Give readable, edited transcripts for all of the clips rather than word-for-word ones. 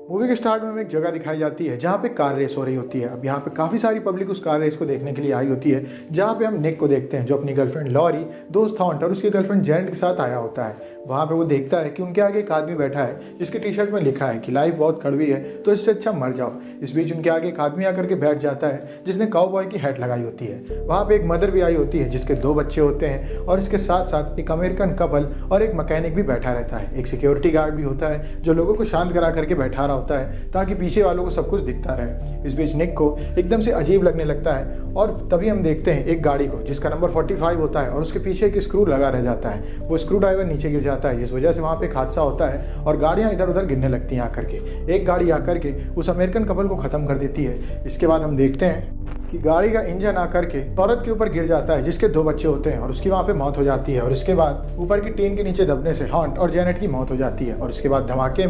Movie के start में हमें एक जगह दिखाई जाती है जहाँ पे कार रेस हो रही होती है। अब यहाँ पे काफ़ी सारी पब्लिक उस कार रेस को देखने के लिए आई होती है, जहाँ पे हम निक को देखते हैं जो अपनी गर्लफ्रेंड लॉरी, दोस्त हॉन्ट और उसकी गर्लफ्रेंड जेनेट के साथ आया होता है। वहाँ पे वो देखता है कि उनके आगे एक आदमी बैठा है जिसकी टी शर्ट में लिखा है कि लाइफ बहुत कड़वी है तो इससे अच्छा मर जाओ। इस बीच उनके आगे एक आदमी आकर के बैठ जाता है जिसने काउबॉय की हैट लगाई होती है। वहाँ पे एक मदर भी आई होती है जिसके 2 बच्चे होते हैं और इसके साथ साथ एक अमेरिकन कपल और एक मैकेनिक भी बैठा रहता है। एक सिक्योरिटी गार्ड भी होता है जो लोगों को शांत करा करके बैठा रहा होता है ताकि पीछे वालों को सब कुछ दिखता रहे। इस बीच निक को एकदम से अजीब लगने लगता है और तभी हम देखते हैं एक गाड़ी को जिसका नंबर 45 होता है और उसके पीछे एक स्क्रू लगा रह जाता है। वो स्क्रू ड्राइवर नीचे गिर जाता है जिस वजह से वहाँ पे एक हादसा होता है और गाड़ियाँ इधर उधर गिरने लगती हैं आकर के। एक गाड़ी आकर के उस अमेरिकन कपल को ख़त्म कर देती है। इसके बाद हम देखते हैं कि गाड़ी का इंजन आकर के औरत के ऊपर गिर जाता है जिसके 2 बच्चे होते हैं और उसकी वहाँ पे मौत हो जाती है। और इसके बाद ऊपर की टीन के नीचे दबने से हॉन्ट और जेनेट की मौत हो जाती है। और इसके बाद धमाके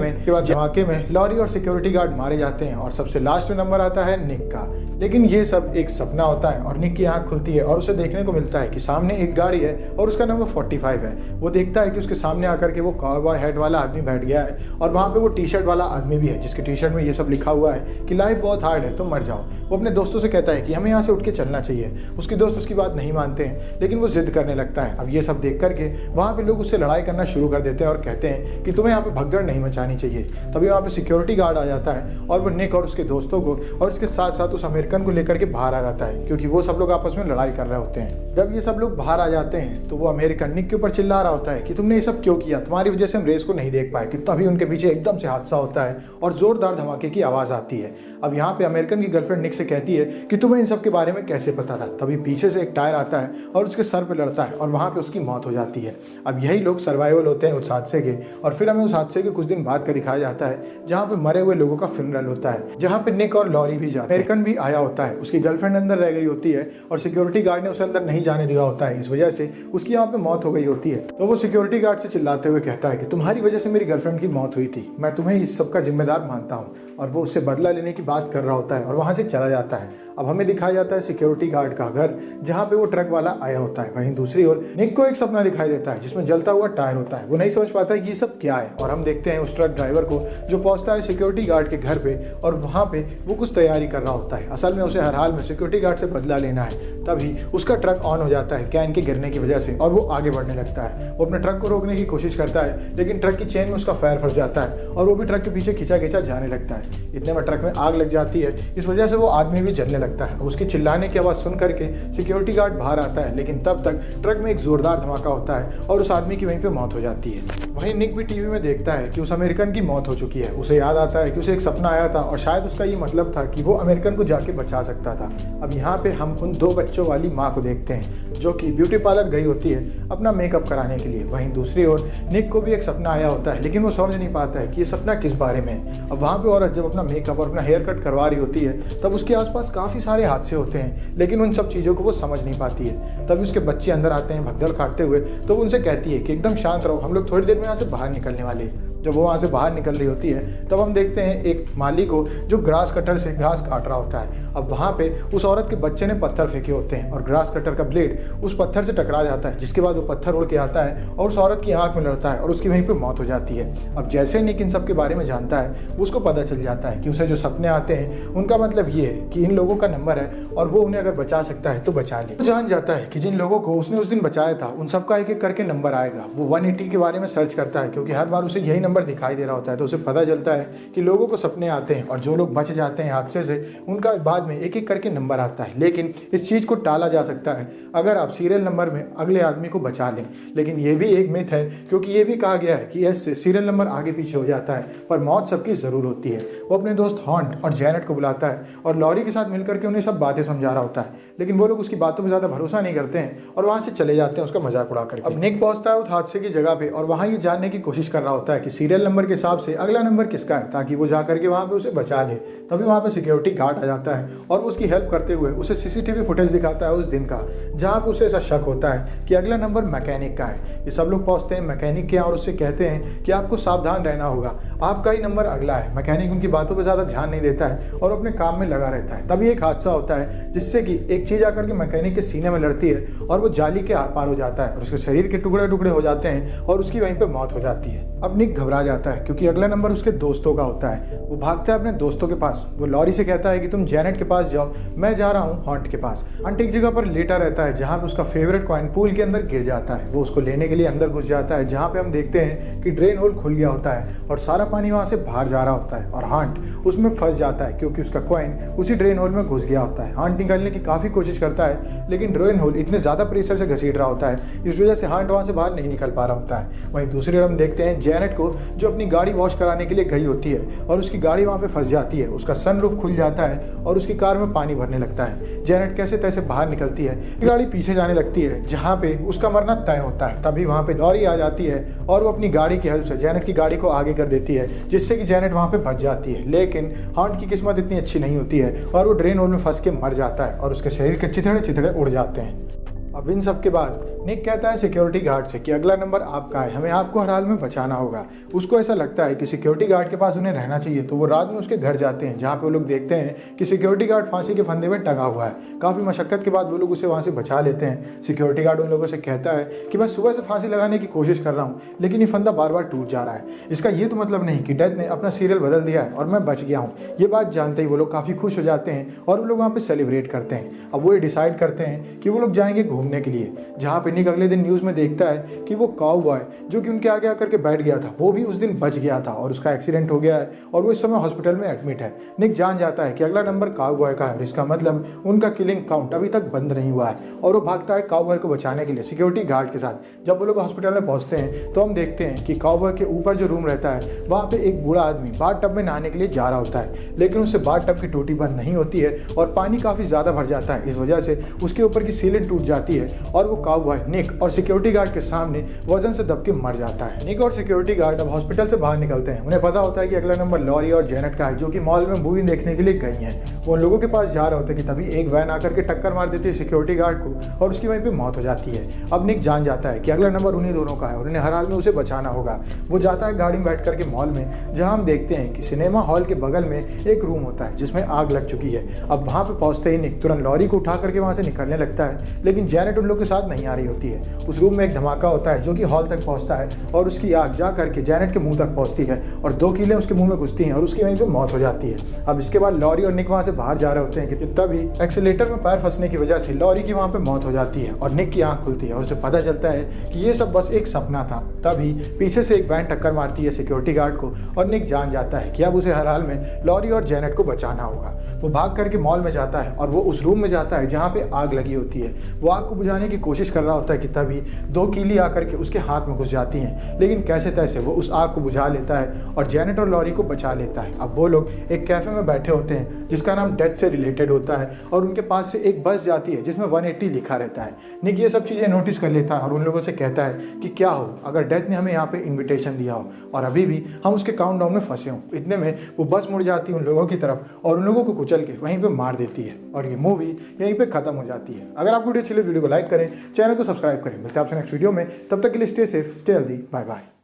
में लॉरी और सिक्योरिटी गार्ड मारे जाते हैं और सबसे लास्ट में नंबर आता है निक का। लेकिन ये सब एक सपना होता है और निक की आंख खुलती है और उसे देखने को मिलता है कि सामने एक गाड़ी है और उसका नंबर 45 है। वो देखता है कि उसके सामने आकर के वो काउबॉय हैट वाला आदमी बैठ गया है और वहाँ पे वो टी शर्ट वाला आदमी भी है जिसकी टी शर्ट में ये सब लिखा हुआ है कि लाइफ बहुत हार्ड है तो मर जाओ। वो अपने दोस्तों से कहता है कि हमें यहाँ से उठ के चलना चाहिए। उसके दोस्त उसकी बात नहीं मानते हैं लेकिन वो जिद करने लगता है। अब ये सब देख करके वहाँ पे लोग उससे लड़ाई करना शुरू कर देते हैं और कहते हैं कि तुम्हें यहाँ पे भगदड़ नहीं मचानी चाहिए। तभी वहाँ पे सिक्योरिटी गार्ड आ जाता है और वो निक और उसके दोस्तों को और इसके साथ साथ उस अमेरिकन को लेकर के बाहर आ जाता है क्योंकि वो सब लोग आपस में लड़ाई कर रहे होते हैं। जब ये सब लोग बाहर आ जाते हैं तो वो अमेरिकन निक के ऊपर चिल्ला रहा होता है कि तुमने ये सब क्यों किया, तुम्हारी वजह से हम रेस को नहीं देख पाए। कि तभी उनके पीछे एकदम से हादसा होता है और जोरदार धमाके की आवाज़ आती है। अब यहाँ पे अमेरिकन की गर्लफ्रेंड निक से कहती है कि तुम्हें इन सब के बारे में कैसे पता था। तभी पीछे से एक टायर आता है और उसके सर पे लड़ता है और वहाँ पे उसकी मौत हो जाती है। अब यही लोग सर्वाइवल होते हैं उस हादसे के और फिर हमें उस हादसे के कुछ दिन बाद का दिखाया जाता है जहाँ पे मरे हुए लोगों का फ्यूनरल होता है, जहाँ पे निक और लॉरी भी जाते हैं। अमेरिकन भी आया होता है, उसकी गर्लफ्रेंड अंदर रह गई होती है और सिक्योरिटी गार्ड ने उसे अंदर नहीं जाने दिया होता है। इस वजह से उसकी यहाँ पे मौत हो गई होती है। तो वो सिक्योरिटी गार्ड से चिल्लाते हुए कहता है कि तुम्हारी वजह से मेरी गर्लफ्रेंड की मौत हुई थी, मैं तुम्हें इस सब का जिम्मेदार मानता हूँ। और वो उससे बदला लेने की बात कर रहा होता है और वहाँ से चला जाता है। अब हमें दिखाया जाता है सिक्योरिटी गार्ड का घर जहाँ पे वो ट्रक वाला आया होता है। वहीं दूसरी ओर निक को एक सपना दिखाई देता है जिसमें जलता हुआ टायर होता है। वो नहीं समझ पाता है कि ये सब क्या है और हम देखते हैं उस ट्रक ड्राइवर को जो पहुंचता है सिक्योरिटी गार्ड के घर पे और वहाँ पे वो कुछ तैयारी कर रहा होता है। असल में उसे हर हाल में सिक्योरिटी गार्ड से बदला लेना है। तभी उसका ट्रक ऑन हो जाता है कैन के गिरने की वजह से और वो आगे बढ़ने लगता है। वो अपने ट्रक को रोकने की कोशिश करता है लेकिन ट्रक की चेन में उसका फायर फंस जाता है और वो भी ट्रक के पीछे खिंचा खिंचा जाने लगता है। इतने में ट्रक में आग लग जाती है, इस वजह से वो आदमी भी जलने लगता है। उसकी चिल्लाने की आवाज़ सुन करके सिक्योरिटी गार्ड बाहर आता है लेकिन तब तक ट्रक में एक जोरदार धमाका होता है और उस आदमी की वहीं पे मौत हो जाती है। वहीं निक भी टीवी में देखता है कि उस अमेरिकन की मौत हो चुकी है। उसे याद आता है कि उसे एक सपना आया था और शायद उसका ये मतलब था कि वो अमेरिकन को जाके बचा सकता था। अब यहाँ पे हम उन 2 बच्चों वाली माँ को देखते हैं जो कि ब्यूटी पार्लर गई होती है अपना मेकअप कराने के लिए। वहीं दूसरी ओर निक को भी एक सपना आया होता है लेकिन वो समझ नहीं पाता है कि ये सपना किस बारे में है। अब वहाँ पे औरत जब अपना मेकअप और अपना हेयर कट करवा रही होती है तब उसके आसपास काफ़ी सारे हादसे होते हैं लेकिन उन सब चीज़ों को वो समझ नहीं पाती है। तभी उसके बच्चे अंदर आते हैं भगदड़ काटते हुए तो वो उनसे कहती है कि एकदम शांत रहो, हम लोग थोड़ी देर में यहाँ से बाहर निकलने वाले हैं। जब वो वहाँ से बाहर निकल रही होती है तब हम देखते हैं एक माली को जो ग्रास कटर से घास काट रहा होता है। अब वहाँ पे उस औरत के बच्चे ने पत्थर फेंके होते हैं और ग्रास कटर का ब्लेड उस पत्थर से टकरा जाता है जिसके बाद वो पत्थर उड़ के आता है और उस औरत की आंख में लड़ता है और उसकी वहीं पे मौत हो जाती है। अब जैसे निक इन सब के बारे में जानता है उसको पता चल जाता है कि उसे जो सपने आते हैं उनका मतलब ये है कि इन लोगों का नंबर है और वो उन्हें अगर बचा सकता है तो बचा ले। तो जान जाता है कि जिन लोगों को उसने उस दिन बचाया था उन सबका एक एक करके नंबर आएगा। वो 180 के बारे में सर्च करता है क्योंकि हर बार उसे यही नंबर दिखाई दे रहा होता है। तो उसे पता चलता है कि लोगों को सपने आते हैं और जो लोग बच जाते हैं हादसे से उनका बाद में एक एक करके नंबर आता है। लेकिन इस चीज़ को टाला जा सकता है अगर आप सीरियल नंबर में अगले आदमी को बचा लें। लेकिन ये भी एक मिथ है क्योंकि ये भी कहा गया है कि इससे सीरियल नंबर आगे पीछे हो जाता है पर मौत सबकी ज़रूर होती है। वो अपने दोस्त हॉन्ट और जेनेट को बुलाता है और लॉरी के साथ मिलकर के उन्हें सब बातें समझा रहा होता है लेकिन वो लोग उसकी बातों पर ज़्यादा भरोसा नहीं करते हैं और वहाँ से चले जाते हैं उसका मजाक उड़ा कर। अब निक पहुँचता है उस हादसे की जगह पे और वहाँ ये जानने की कोशिश कर रहा होता है कि सीरियल नंबर के हिसाब से अगला नंबर किसका है ताकि वो जाकर के वहाँ पे उसे बचा ले। तभी वहाँ पे सिक्योरिटी गार्ड आ जाता है और उसकी हेल्प करते हुए उसे सीसीटीवी फुटेज दिखाता है उस दिन का जहाँ पे उसे ऐसा शक होता है कि अगला नंबर मैकेनिक का है। ये सब लोग पहुँचते हैं मैकेनिक के यहाँ और उससे कहते हैं कि आपको सावधान रहना होगा, आपका ही नंबर अगला है। मैकेनिक उनकी बातों पर ज़्यादा ध्यान नहीं देता है और अपने काम में लगा रहता है। तभी एक हादसा होता है जिससे कि एक चीज़ आकर के मैकेनिक के सीने में लड़ती है और वो जाली के आर पार हो जाता है और उसके शरीर के टुकड़े टुकड़े हो जाते हैं और उसकी वहीं पर मौत हो जाती है। अब निक घबरा जाता है क्योंकि अगला नंबर उसके दोस्तों का होता है। वो भागता है अपने दोस्तों के पास। वो लॉरी से कहता है कि तुम जेनेट के पास जाओ, मैं जा रहा हूँ हॉन्ट के पास। हॉन्ट एक जगह पर लेटा रहता है जहाँ पे उसका फेवरेट कॉइन पूल के अंदर गिर जाता है। वो उसको लेने के लिए अंदर घुस जाता है, जहाँ पे हम देखते हैं कि ड्रेन होल खुल गया होता है और सारा पानी वहाँ से बाहर जा रहा होता है और हॉन्ट उसमें फंस जाता है क्योंकि उसका कॉइन उसी ड्रेन होल में घुस गया होता है। हॉन्ट निकालने की काफ़ी कोशिश करता है लेकिन ड्रेन होल इतने ज़्यादा प्रेशर से घसीट रहा होता है, इस वजह से हॉन्ट वहाँ से बाहर नहीं निकल पा रहा होता है। वहीं दूसरी ओर हम देखते हैं जेनेट को, जो अपनी गाड़ी वॉश कराने के लिए गई होती है और उसकी गाड़ी वहाँ पे फंस जाती है। उसका सनरूफ खुल जाता है और उसकी कार में पानी भरने लगता है। जेनेट कैसे तैसे बाहर निकलती है, गाड़ी पीछे जाने लगती है जहाँ पे उसका मरना तय होता है। तभी वहाँ पे लॉरी आ जाती है और वो अपनी गाड़ी की हेल्प से जेनेट की गाड़ी को आगे कर देती है, जिससे कि जेनेट वहाँ पे बच जाती है। लेकिन हॉन्ट की किस्मत इतनी अच्छी नहीं होती है और वो ड्रेन होल में फंस के मर जाता है और उसके शरीर के चिथड़े चिथड़े उड़ जाते हैं। अब इन सब के बाद निक कहता है सिक्योरिटी गार्ड से कि अगला नंबर आपका है, हमें आपको हर हाल में बचाना होगा। उसको ऐसा लगता है कि सिक्योरिटी गार्ड के पास उन्हें रहना चाहिए, तो वो रात में उसके घर जाते हैं, जहाँ पे वो लोग देखते हैं कि सिक्योरिटी गार्ड फांसी के फंदे में टंगा हुआ है। काफ़ी मशक्कत के बाद वो लोग उसे वहाँ से बचा लेते हैं। सिक्योरिटी गार्ड उन लोगों से कहता है कि मैं सुबह से फांसी लगाने की कोशिश कर रहा हूँ लेकिन ये फंदा बार बार टूट जा रहा है। इसका ये तो मतलब नहीं कि डेथ ने अपना सीरियल बदल दिया है और मैं बच गया हूँ। ये बात जानते ही वो लोग काफ़ी खुश हो जाते हैं और वो लोग वहाँ पर सेलिब्रेट करते हैं। अब वो ये डिसाइड करते हैं कि वो लोग जाएंगे घूमने के लिए, जहाँ पे निक अगले दिन न्यूज़ में देखता है कि वो काउबॉय जो कि उनके आगे आकर के बैठ गया था, वो भी उस दिन बच गया था और उसका एक्सीडेंट हो गया है और वो इस समय हॉस्पिटल में एडमिट है। निक जान जाता है कि अगला नंबर काउबॉय का है, इसका मतलब उनका किलिंग काउंट अभी तक बंद नहीं हुआ है और वो भागता है काउबॉय को बचाने के लिए सिक्योरिटी गार्ड के साथ। जब वो लोग हॉस्पिटल में पहुंचते हैं तो हम देखते हैं कि काउबॉय के ऊपर जो रूम रहता है वहाँ पे एक बूढ़ा आदमी बाथ टब में नहाने के लिए जा रहा होता है, लेकिन उससे बाथ टब की टूटी बंद नहीं होती है और पानी काफ़ी ज़्यादा भर जाता है। इस वजह से उसके ऊपर की सीलिंग टूट जाती है और वो काउबॉय निक और सिक्योरिटी गार्ड के सामने वजन से दब के मर जाता है। निक और सिक्योरिटी गार्ड अब हॉस्पिटल से बाहर निकलते हैं। उन्हें पता होता है कि अगला नंबर लॉरी और जेनेट का है, जो कि मॉल में मूवी देखने के लिए गई हैं। वो उन लोगों के पास जा रहे होते हैं कि तभी एक वैन आकर के टक्कर मार देती है सिक्योरिटी गार्ड को और उसकी वहीं पे मौत हो जाती है। अब निक जान जाता है कि अगला नंबर उन्हीं दोनों का है और उन्हें हर हाल में उसे बचाना होगा। वो जाता है गाड़ी में बैठ करके मॉल में, जहाँ हम देखते हैं कि सिनेमा हॉल के बगल में एक रूम होता है जिसमें आग लग चुकी है। अब वहाँ पे पहुँचते ही निक तुरंत लॉरी को उठा करके वहाँ से निकलने लगता है, लेकिन जेनेट उन लोग के साथ नहीं आ रही होती है। उस रूम में एक धमाका होता है जो कि हॉल तक पहुंचता है और उसकी आग जा करके जेनेट के मुंह तक पहुंचती है और 2 कीलें उसके मुंह में घुसती हैं और उसकी वहीं पे मौत हो जाती है। अब इसके बाद लॉरी और निक वहां से बाहर जा रहे होते हैं कि तभी एक्सीलेटर में पैर फंसने की वजह से लॉरी की वहां पे मौत हो जाती है और निक की आंख खुलती है और उसे पता चलता है कि ये सब बस एक सपना था। तभी पीछे से एक वैन टक्कर मारती है सिक्योरिटी गार्ड को और निक जान जाता है कि अब उसे हर हाल में लॉरी और जेनेट को बचाना होगा। वो भाग करके मॉल में जाता है और वो उस रूम में जाता है जहाँ पे आग लगी होती है। वो आग को बुझाने की कोशिश कर रहा होता है कि तभी 2 कीली आकर के उसके हाथ में घुस जाती हैं, लेकिन कैसे तैसे वो उस आग को बुझा लेता है और जेनेट और लॉरी को बचा लेता है। अब वो लोग एक कैफे में बैठे होते हैं जिसका नाम डेथ से रिलेटेड होता है और उनके पास से एक बस जाती है जिसमें 180 लिखा रहता है। निक ये सब चीज़ें नोटिस कर लेता है और उन लोगों से कहता है कि क्या हो अगर डेथ ने हमें यहाँ पे इन्विटेशन दिया हो और अभी भी हम उसके काउंटडाउन में फंसे हों। इतने में वो बस मुड़ जाती है उन लोगों की तरफ और उन लोगों को कुचल के वहीं पर मार देती है और ये मूवी यहीं पर खत्म हो जाती है। अगर आपको वीडियो अच्छी लगे वीडियो को लाइक करें, चैनल को सब्सक्राइब करें। मिलते हैं आपसे नेक्स्ट वीडियो में, तब तक के लिए stay safe, stay healthy, bye bye.